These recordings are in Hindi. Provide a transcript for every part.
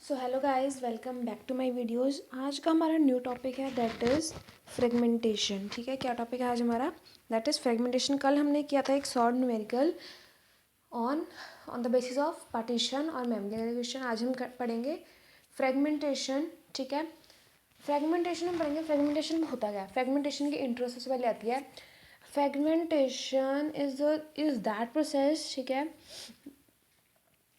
So hello guys, welcome back to my videos. आज का हमारा न्यू टॉपिक है दैट इज़ फ्रेगमेंटेशन। ठीक है, क्या टॉपिक है आज हमारा? That is fragmentation. कल हमने किया था एक short numerical on the basis of partition और मेमोरी एलोकेशन। आज हम पढ़ेंगे फ्रेगमेंटेशन। ठीक है, फ्रेगमेंटेशन हम पढ़ेंगे। फ्रेगमेंटेशन में होता क्या है? फ्रेगमेंटेशन की इंट्रो सबसे पहले आती है। फ्रेगमेंटेशन इज दैट प्रोसेस, ठीक है,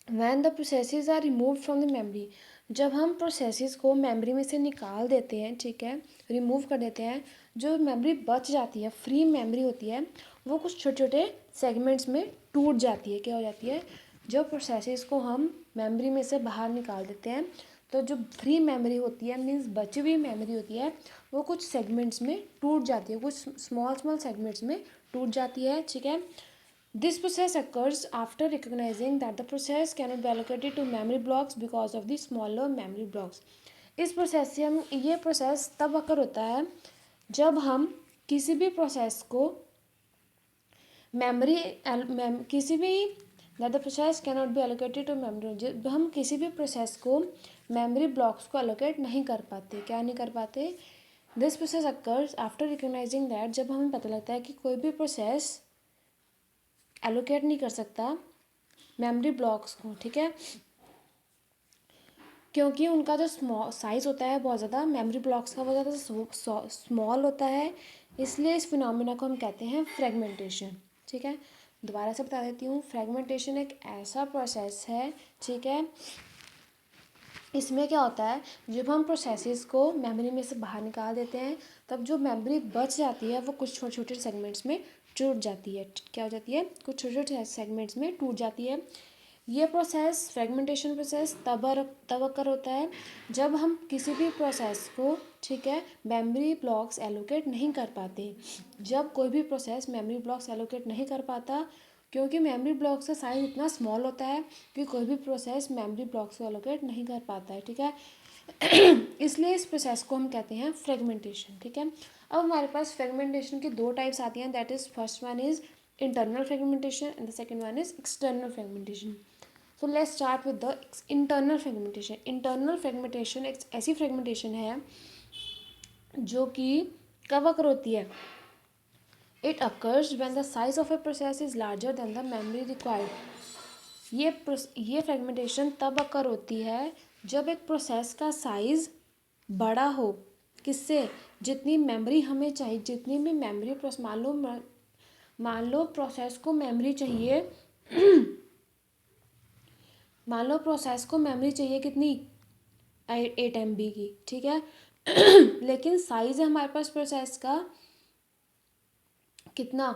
when the processes are removed from the memory। जब हम प्रोसेसेस को मेमोरी में से निकाल देते हैं, ठीक है, रिमूव कर देते हैं, जो मेमोरी बच जाती है, फ्री मेमोरी होती है, वो कुछ छोटे छोटे सेगमेंट्स में टूट जाती है। क्या हो जाती है? जब प्रोसेसेस को हम मेमोरी में से बाहर निकाल देते हैं तो जो फ्री मेमोरी होती है, मीन्स बची हुई मेमोरी होती है, वो कुछ सेगमेंट्स में टूट जाती है, कुछ स्मॉल स्मॉल सेगमेंट्स में टूट जाती है। ठीक है, this process occurs after recognizing that the process cannot be allocated to memory blocks because of the smaller memory blocks। इस प्रोसेस से हम ये प्रोसेस तब अकर होता है जब हम किसी भी प्रोसेस को मेमोरी किसी भी that the process cannot be allocated to memory. जब हम किसी भी प्रोसेस को मेमोरी ब्लॉक्स को एलोकेट नहीं कर पाते, क्या नहीं कर पाते? This process occurs after recognising that, जब हमें पता लगता है कि कोई भी प्रोसेस एलोकेट नहीं कर सकता मेमोरी ब्लॉक्स को, ठीक है, क्योंकि उनका जो साइज़ होता है बहुत ज़्यादा, मेमोरी ब्लॉक्स का बहुत ज़्यादा स्मॉल होता है, इसलिए इस फिनोमिना को हम कहते हैं फ्रेगमेंटेशन। ठीक है, दोबारा से बता देती हूँ, फ्रेगमेंटेशन एक ऐसा प्रोसेस है, ठीक है, इसमें क्या होता है, जब हम प्रोसेसेस को मेमोरी में से बाहर निकाल देते हैं तब जो मेमोरी बच जाती है वो कुछ छोटे छोटे सेगमेंट्स में टूट जाती है। क्या हो जाती है? कुछ छोटे छोटे सेगमेंट्स में टूट जाती है। ये प्रोसेस, फ्रेगमेंटेशन प्रोसेस तब अकर होता है जब हम किसी भी प्रोसेस को, ठीक है, मेमोरी ब्लॉक्स एलोकेट नहीं कर पाते। जब कोई भी प्रोसेस मेमोरी ब्लॉक्स एलोकेट नहीं कर पाता, क्योंकि मेमोरी ब्लॉक्स का साइज इतना स्मॉल होता है कि कोई भी प्रोसेस मेमोरी ब्लॉक्स को एलोकेट नहीं कर पाता है। ठीक है, इसलिए इस प्रोसेस को हम कहते हैं फ्रेगमेंटेशन। ठीक है, अब हमारे पास फ्रेगमेंटेशन की दो टाइप्स आती हैं, that is first one is internal fragmentation and the second one is external fragmentation. So let's start with the internal fragmentation. Internal fragmentation एक ऐसी फ्रेगमेंटेशन है जो कि कब अकर होती है? It occurs when the size of a process is larger than the memory required। ये फ्रेगमेंटेशन तब अकर होती है जब एक प्रोसेस का साइज बड़ा हो। किससे? जितनी मेमोरी हमें चाहिए, जितनी भी मेमोरी प्रोसेस, मान लो प्रोसेस को मेमोरी चाहिए मान लो प्रोसेस को मेमोरी चाहिए कितनी? 8 MB की, ठीक है, लेकिन साइज है हमारे पास प्रोसेस का कितना?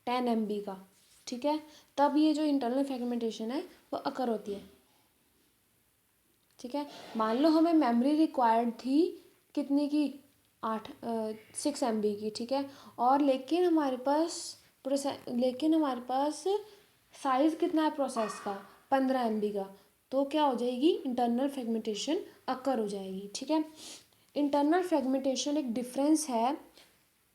10 MB का। ठीक है, तब ये जो इंटरनल फ्रेगमेंटेशन है वो अकर होती है। ठीक है, मान लो हमें मेमोरी रिक्वायर्ड थी कितनी की? 6 MB की, ठीक है, और लेकिन हमारे पास साइज़ कितना है प्रोसेस का? 15 MB का। तो क्या हो जाएगी? इंटरनल फ्रेगमेंटेशन अकर हो जाएगी। ठीक है, इंटरनल फ्रेगमेंटेशन एक डिफरेंस है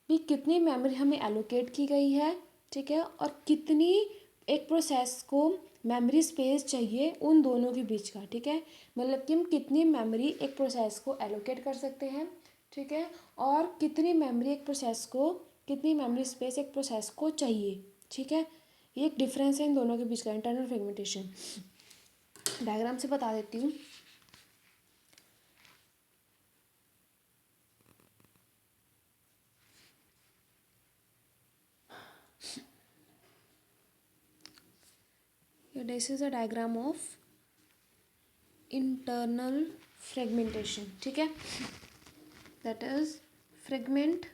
कि कितनी मेमोरी हमें एलोकेट की गई है, ठीक है, और कितनी एक प्रोसेस को मेमोरी स्पेस चाहिए उन दोनों के बीच का। ठीक है, मतलब कि हम कितनी मेमोरी एक प्रोसेस को एलोकेट कर सकते हैं, ठीक है, और कितनी मेमोरी स्पेस एक प्रोसेस को चाहिए। ठीक है, ये एक डिफरेंस है इन दोनों के बीच का, इंटरनल फ्रेगमेंटेशन। डायग्राम से बता देती हूँ। This is a diagram of internal fragmentation. ठीक है, दैट इज फ्रेगमेंट,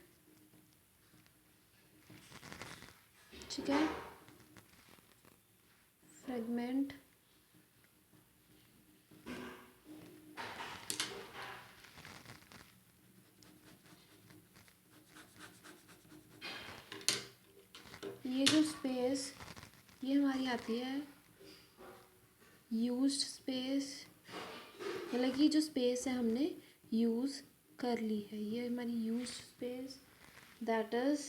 ठीक है, फ्रेगमेंट ये जो स्पेस ये हमारी आती है यूज्ड स्पेस, मतलब कि जो स्पेस है हमने यूज़ कर ली है, ये हमारी used space, that is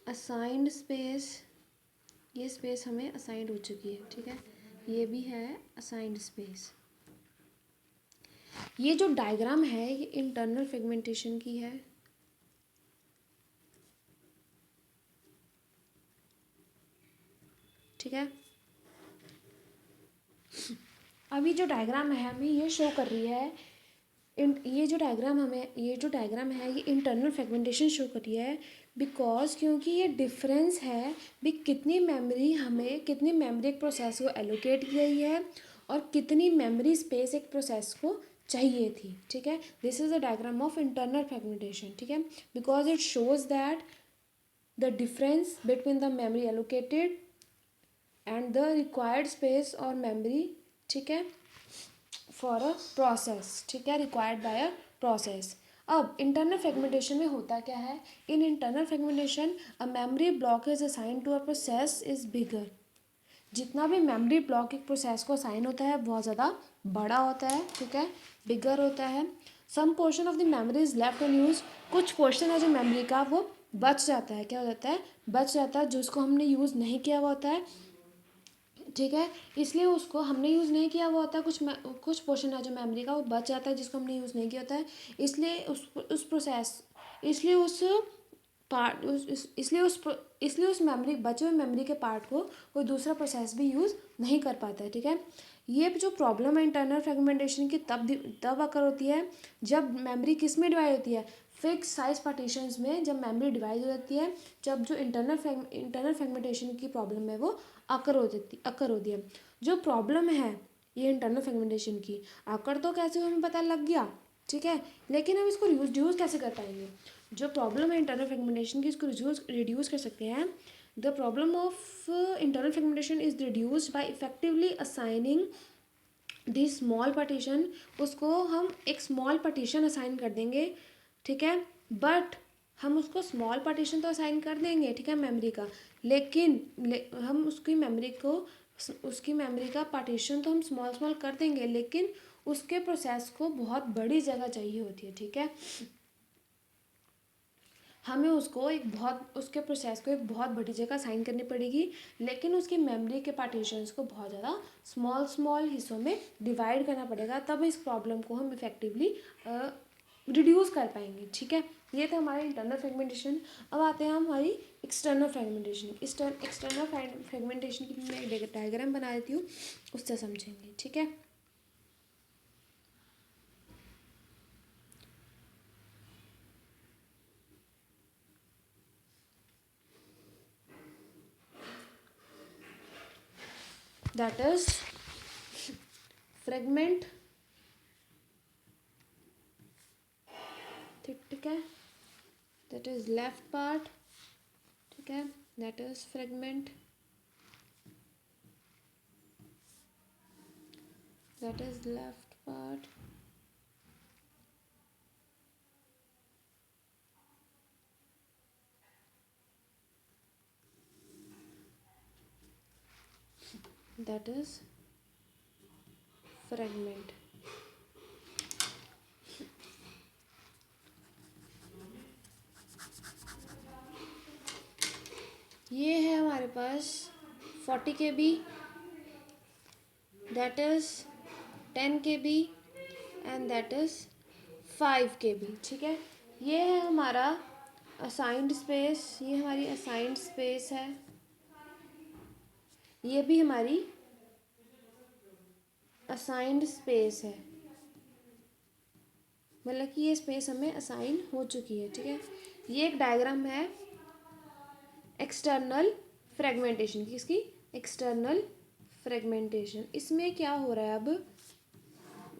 assigned space. ये स्पेस हमें असाइंड हो चुकी है। ठीक है, ये भी है असाइंड स्पेस। ये जो डायग्राम है ये इंटरनल फ्रेगमेंटेशन की है। ठीक है, अभी जो डायग्राम है हमें ये शो कर रही है, ये जो डायग्राम है ये इंटरनल फ्रेगमेंटेशन शो कर रही है, बिकॉज क्योंकि ये डिफरेंस है भी कितनी मेमोरी एक प्रोसेस को एलोकेट की गई है और कितनी मेमोरी स्पेस एक प्रोसेस को चाहिए थी। ठीक है, this is the diagram of internal fragmentation. ठीक है, because it shows that the difference between the memory allocated and the required space और मेमोरी, ठीक है, फॉर अ प्रोसेस, ठीक है, रिक्वायर्ड बाय अ प्रोसेस। अब इंटरनल फ्रेगमेंटेशन में होता क्या है, in internal fragmentation a memory block is assign to a process is bigger. जितना भी मेमोरी ब्लॉक एक प्रोसेस को असाइन होता है बहुत ज़्यादा बड़ा होता है। ठीक है, बिगर होता है। Some portion of the memory is left unused, कुछ पोर्शन है जो मेमोरी का वो बच जाता है। क्या हो जाता है, बच जाता है, जिसको हमने यूज़ नहीं किया हुआ होता है। ठीक है, इसलिए उसको हमने यूज़ नहीं किया हुआ होता है, कुछ पोर्शन है जो मेमोरी का वो बच जाता है जिसको हमने यूज़ नहीं किया होता है। इसलिए उस प्रोसेस इसलिए उस पार्ट इसलिए उस मेमोरी बचे हुए मेमोरी के पार्ट को कोई दूसरा प्रोसेस भी यूज़ नहीं कर पाता है। ठीक है, ये जो प्रॉब्लम है इंटरनल फ्रेगमेंटेशन की तब अकर होती है जब मेमोरी किस में डिवाइड होती है, फिक्स साइज पार्टीशंस में। जब मेमोरी डिवाइड हो जाती है, जब जो इंटरनल फ्रेगमेंटेशन की प्रॉब्लम है वो अकर होती है। जो प्रॉब्लम है ये इंटरनल फ्रेगमेंटेशन की, अकर तो कैसे हमें पता लग गया। ठीक है, लेकिन हम इसको रिड्यूस कैसे कर पाएंगे। जो प्रॉब्लम है इंटरनल फ्रेगमेंटेशन की, इसको रिड्यूस कर सकते हैं। The problem of internal fragmentation is reduced by effectively assigning the small partition. उसको हम एक स्मॉल पार्टीशन असाइन कर देंगे। ठीक है, बट हम उसको स्मॉल पार्टीशन तो असाइन कर देंगे, ठीक है, मेमोरी का, लेकिन हम उसकी मेमोरी का पार्टीशन तो हम स्मॉल कर देंगे, लेकिन उसके प्रोसेस को बहुत बड़ी जगह चाहिए होती है। ठीक है, हमें उसके प्रोसेस को एक बहुत बड़ी जगह साइन करनी पड़ेगी, लेकिन उसकी मेमोरी के पार्टीशंस को बहुत ज़्यादा स्मॉल हिस्सों में डिवाइड करना पड़ेगा, तब इस प्रॉब्लम को हम इफेक्टिवली रिड्यूस कर पाएंगे। ठीक है, ये था हमारा इंटरनल फ्रेगमेंटेशन। अब आते हैं हम हमारी एक्सटर्नल फ्रेगमेंटेशन। एक्सटर्नल फ्रेगमेंटेशन की मैं एक डायग्राम बना देती हूँ, उससे समझेंगे। ठीक है, दैट इज फ्रेगमेंट। ठीक है, दैट इज लेफ्ट पार्ट। ठीक है, that is fragment, that is left part, that is fragment। ये है हमारे पास 40 KB, that is 10 KB and that is 5 KB। ठीक है, ये है हमारा असाइंड स्पेस, ये हमारी असाइंड स्पेस है, ये भी हमारी असाइंड स्पेस है, मतलब कि ये स्पेस हमें असाइन हो चुकी है। ठीक है, ये एक डायग्राम है एक्सटर्नल फ्रेगमेंटेशन की, इसकी एक्सटर्नल फ्रेगमेंटेशन। इसमें क्या हो रहा है, अब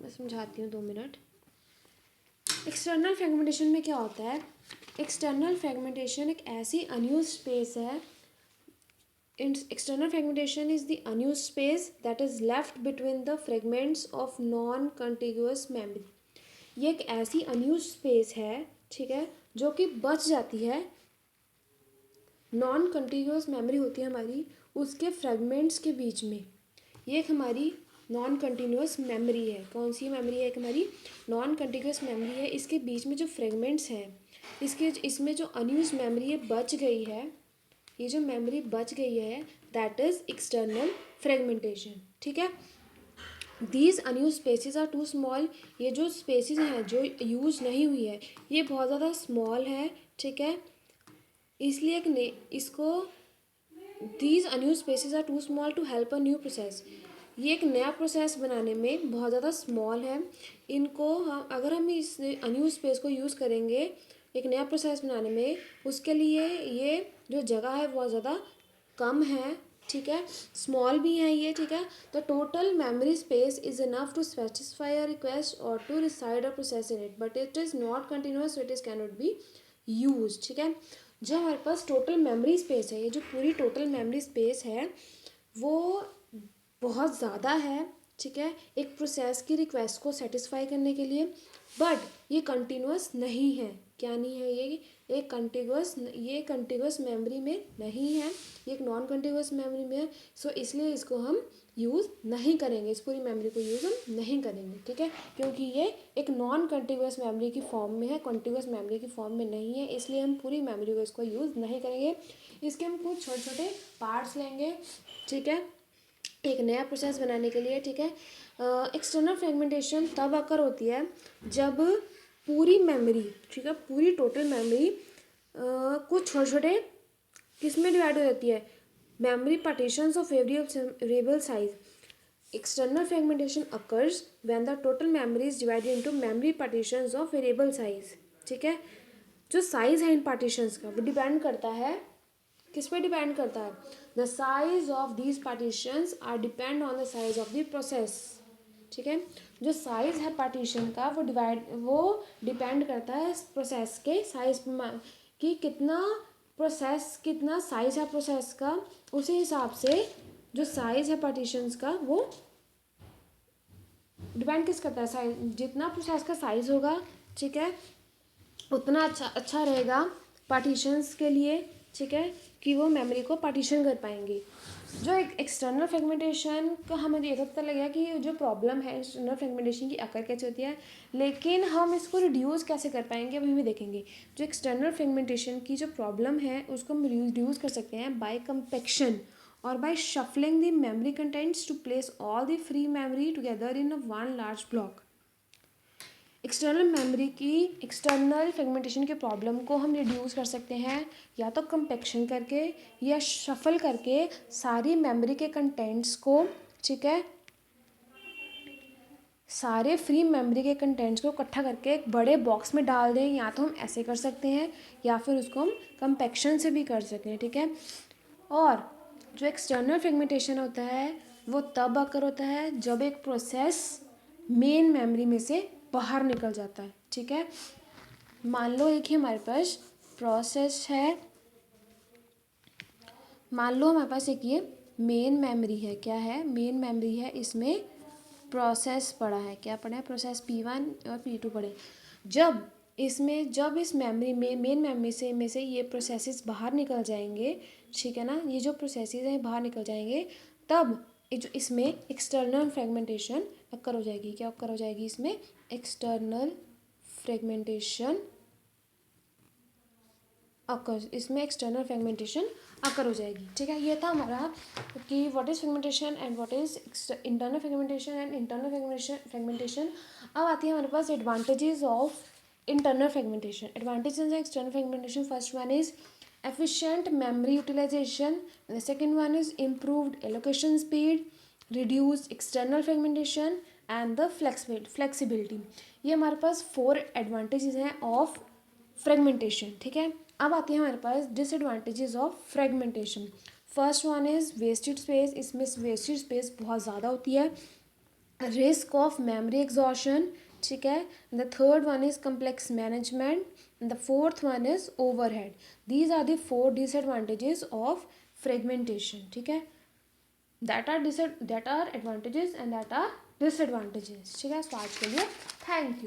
मैं समझाती हूँ, 2 मिनट। एक्सटर्नल फ्रेगमेंटेशन में क्या होता है, एक्सटर्नल फ्रेगमेंटेशन एक ऐसी अनयूज्ड स्पेस है। External fragmentation is the unused space that is left between the fragments of non contiguous memory. ये एक ऐसी अनयूज्ड स्पेस है, ठीक है, जो कि बच जाती है। नॉन कंटिग्यूअस मेमोरी होती है हमारी, उसके फ्रेगमेंट्स के बीच में। ये एक हमारी नॉन कंटिन्यूअस मेमोरी है। कौन सी मेमोरी है, एक हमारी नॉन कंटिन्यूअस मेमोरी है। इसके बीच में जो फ्रेगमेंट्स हैं, इसमें जो अनयूज मेमोरी बच गई है, ये जो मेमोरी बच गई है, दैट इज एक्सटर्नल फ्रेगमेंटेशन। ठीक है, these unused spaces are too small, ये जो स्पेसिस हैं जो यूज नहीं हुई है ये बहुत ज़्यादा स्मॉल है। ठीक है, इसलिए इसको these unused spaces are too small to help a new process, ये एक नया प्रोसेस बनाने में बहुत ज़्यादा स्मॉल है। इनको हम अगर हम इस अनयूज स्पेस को यूज़ करेंगे एक नया प्रोसेस बनाने में, उसके लिए ये जो जगह है बहुत ज़्यादा कम है। ठीक है, स्मॉल भी है ये। ठीक है, the total memory space is enough to specify a request और to reside a process in it, but it is not continuous, it is can not be use. ठीक है, जो हमारे पास टोटल मेमोरी स्पेस है, ये जो पूरी टोटल मेमोरी स्पेस है वो बहुत ज़्यादा है। ठीक है, एक प्रोसेस की रिक्वेस्ट को सेटिस्फाई करने के लिए, बट ये कंटिन्यूस नहीं है। क्या नहीं है ये? एक कंटिन्यूस मेमोरी में नहीं है, ये एक नॉन कंटिन्यूस मेमोरी में है। सो इसलिए इसको हम यूज़ नहीं करेंगे, इस पूरी मेमोरी को यूज़ हम नहीं करेंगे। ठीक है, क्योंकि ये एक नॉन कंटिन्यूस मेमोरी की फॉर्म में है, कंटिन्यूस मेमोरी की फॉर्म में नहीं है, इसलिए हम पूरी मेमोरी को इसको यूज़ नहीं करेंगे। इसके हम कुछ छोटे छोटे पार्ट्स लेंगे। ठीक है, एक नया प्रोसेस बनाने के लिए। ठीक है, एक्सटर्नल फ्रेगमेंटेशन तब अकर होती है जब पूरी मेमोरी, ठीक है, पूरी टोटल मेमोरी कुछ छोटे छोटे किस में डिवाइड हो जाती है, memory partitions of variable size. External fragmentation occurs when the total memory is divided into memory partitions of variable size. ठीक है, जो साइज है इन पार्टीशंस का वो डिपेंड करता है, किस पे डिपेंड करता है, the size of these partitions are depend on the size of the process. ठीक है, जो साइज है पार्टीशन का वो डिपेंड करता है प्रोसेस के साइज पर, कि कितना साइज है प्रोसेस का, उसी हिसाब से जो साइज है पार्टीशंस का वो डिपेंड किस करता है, साइज, जितना प्रोसेस का साइज होगा, ठीक है, उतना अच्छा रहेगा पार्टीशंस के लिए। ठीक है, कि वो मेमोरी को पार्टीशन कर पाएंगे। जो एक एक्सटर्नल फ्रेगमेंटेशन का हमें ये तो पता लगा कि जो प्रॉब्लम है एक्सटर्नल फ्रेगमेंटेशन की अकर कैसे होती है, लेकिन हम इसको रिड्यूस कैसे कर पाएंगे अभी भी देखेंगे। जो एक्सटर्नल फ्रेगमेंटेशन की जो प्रॉब्लम है उसको हम रिड्यूस कर सकते हैं बाय कंपेक्शन और by shuffling the memory contents to place all the free memory together in one large block. External fragmentation के प्रॉब्लम को हम रिड्यूस कर सकते हैं या तो कंपेक्शन करके या शफल करके सारी मेमोरी के कंटेंट्स को, ठीक है, सारे फ्री मेमोरी के कंटेंट्स को इकट्ठा करके एक बड़े बॉक्स में डाल दें, या तो हम ऐसे कर सकते हैं या फिर उसको हम कंपेक्शन से भी कर सकते हैं। ठीक है, और जो एक्सटर्नल फ्रेगमेंटेशन होता है वो तब अकर होता है जब एक प्रोसेस मेन मेमोरी में से बाहर निकल जाता है। ठीक है, मान लो एक ही हमारे पास प्रोसेस है, मान लो हमारे पास एक ये मेन मेमोरी है, क्या है, मेन मेमोरी है, इसमें प्रोसेस पड़ा है, क्या पड़ा है, प्रोसेस P1 और P2 पड़े। जब इस मेमोरी में मेन मेमोरी में से ये प्रोसेसेस बाहर निकल जाएंगे, ठीक है ना, ये जो प्रोसेसेस हैं बाहर निकल जाएंगे, तब जो इसमें एक्सटर्नल फ्रेगमेंटेशन अकर हो जाएगी। क्या अकर हो जाएगी इसमें, एक्सटर्नल फ्रेगमेंटेशन अकर, इसमें एक्सटर्नल फ्रेगमेंटेशन अकर हो जाएगी। ठीक है, ये था हमारा कि what is fragmentation and what is internal fragmentation and internal fragmentation. अब आती है हमारे पास advantages of internal fragmentation. Advantages of external fragmentation, first one is efficient memory utilization, and the second one is improved allocation speed, reduced external fragmentation and the flexibility। ये हमारे पास 4 एडवांटेजेस हैं ऑफ फ्रेगमेंटेशन। ठीक है, अब आते हैं हमारे पास disadvantages of fragmentation. First one is wasted space, इसमें वेस्टेड स्पेस बहुत ज़्यादा होती है, रिस्क ऑफ मेमोरी एग्जॉशन। ठीक है, the third one is complex management, and the fourth one is overhead. These are the 4 disadvantages of fragmentation. ठीक है, that are advantages and that are disadvantages. ठीक है, तो आज के लिए थैंक यू।